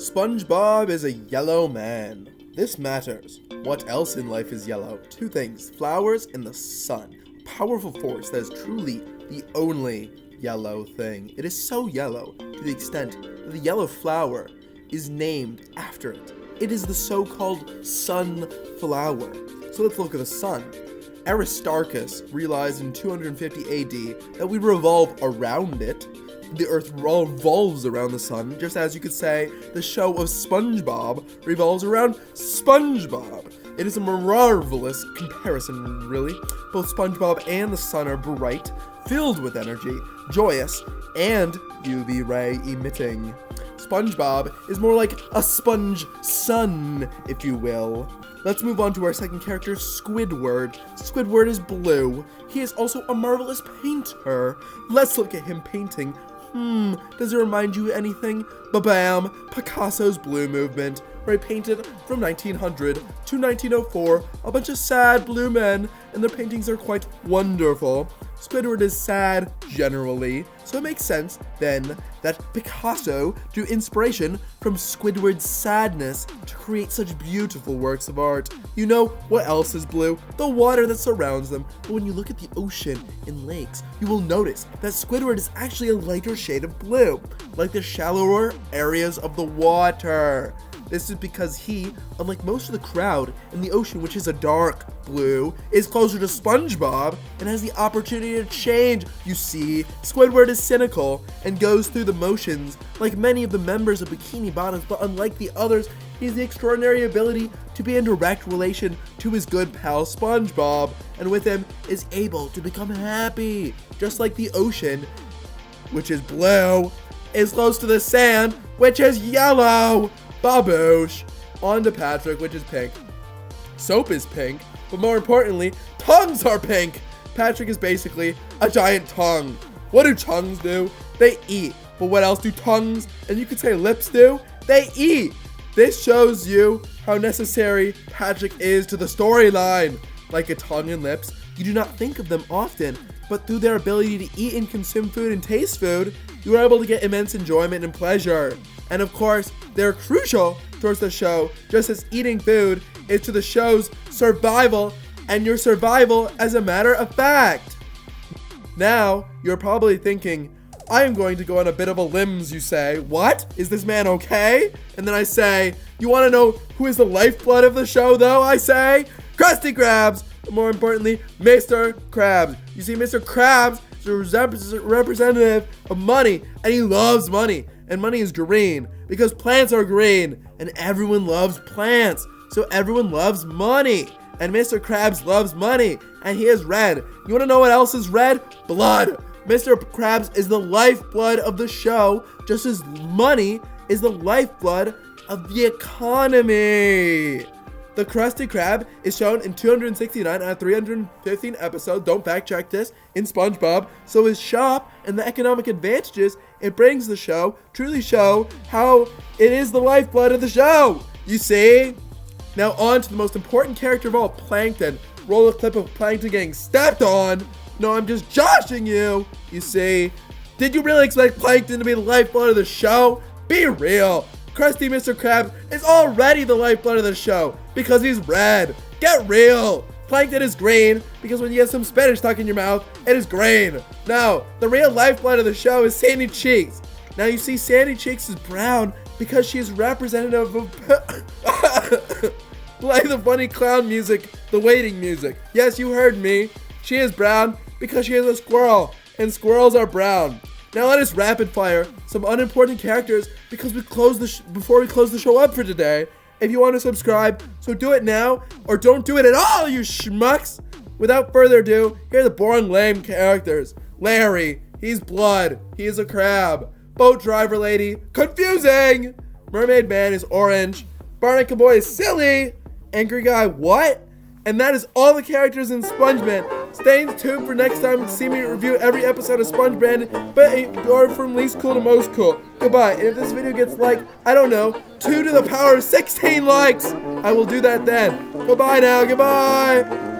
Spongebob is a yellow man. This matters. What else in life is yellow? Two things: flowers and the sun. Powerful force that is truly the only yellow thing. It is so yellow to the extent that the yellow flower is named after it. It is the so-called sunflower. So let's look at the sun. Aristarchus realized in 250 AD that we revolve around it. The Earth revolves around the sun, just as you could say the show of SpongeBob revolves around SpongeBob. It is a marvelous comparison, really. Both SpongeBob and the sun are bright, filled with energy, joyous, and UV ray emitting. SpongeBob is more like a sponge sun, if you will. Let's move on to our second character, Squidward. Squidward is blue. He is also a marvelous painter. Let's look at him painting. Does it remind you of anything? Ba-bam! Picasso's Blue Movement, where he painted from 1900 to 1904 a bunch of sad blue men, and their paintings are quite wonderful. Squidward is sad, generally, so it makes sense, then, that Picasso drew inspiration from Squidward's sadness to create such beautiful works of art. You know what else is blue? The water that surrounds them. But when you look at the ocean and lakes, you will notice that Squidward is actually a lighter shade of blue, like the shallower areas of the water. This is because he, unlike most of the crowd in the ocean, which is a dark blue, is closer to SpongeBob and has the opportunity to change. You see, Squidward is cynical and goes through the motions like many of the members of Bikini Bottoms, but unlike the others, he has the extraordinary ability to be in direct relation to his good pal SpongeBob, and with him is able to become happy, just like the ocean, which is blue, is close to the sand, which is yellow. Baboosh. On to Patrick, which is pink. Soap is pink, but more importantly, tongues are pink. Patrick is basically a giant tongue. What do tongues do? They eat. But what else do tongues, and you could say lips, do? They eat. This shows you how necessary Patrick is to the storyline. Like a tongue and lips, you do not think of them often, but through their ability to eat and consume food and taste food, you are able to get immense enjoyment and pleasure. And of course, they're crucial towards the show, just as eating food is to the show's survival, and your survival as a matter of fact. Now, you're probably thinking, I am going to go on a bit of a limbs, you say. What? Is this man okay? And then I say, you want to know who is the lifeblood of the show, though? I say, Krusty Krabs! But more importantly, Mr. Krabs. You see, Mr. Krabs is a representative of money, and he loves money. And money is green, because plants are green, and everyone loves plants, so everyone loves money. And Mr. Krabs loves money, and he is red. You want to know what else is red? Blood. Mr. Krabs is the lifeblood of the show, just as money is the lifeblood of the economy. The Krusty Krab is shown in 269 out of 315 episodes, don't fact check this, in SpongeBob, so his shop and the economic advantages it brings the show truly show how it is the lifeblood of the show, you see? Now on to the most important character of all, Plankton. Roll a clip of Plankton getting stepped on. No, I'm just joshing you, you see? Did you really expect Plankton to be the lifeblood of the show? Be real. Krusty Mr. Krabs is already the lifeblood of the show because he's red. Get real. Plankton is green because when you get some Spanish stuck in your mouth, it is green. No, the real lifeblood of the show is Sandy Cheeks. Now you see Sandy Cheeks is brown because she is representative of play the funny clown music, the waiting music. Yes, you heard me. She is brown because she is a squirrel, and squirrels are brown. Now let us rapid fire some unimportant characters because before we close the show up for today. If you want to subscribe, so do it now or don't do it at all, you schmucks. Without further ado, here are the boring lame characters. Larry, he's blood, he is a crab. Boat driver lady, confusing. Mermaid man is orange. Barnacle boy is silly. Angry guy, what? And that is all the characters in SpongeBob. Stay tuned for next time to see me review every episode of SpongeBob, but or from least cool to most cool. Goodbye. And if this video gets like, I don't know, 2 to the power of 16 likes, I will do that then. Goodbye now. Goodbye.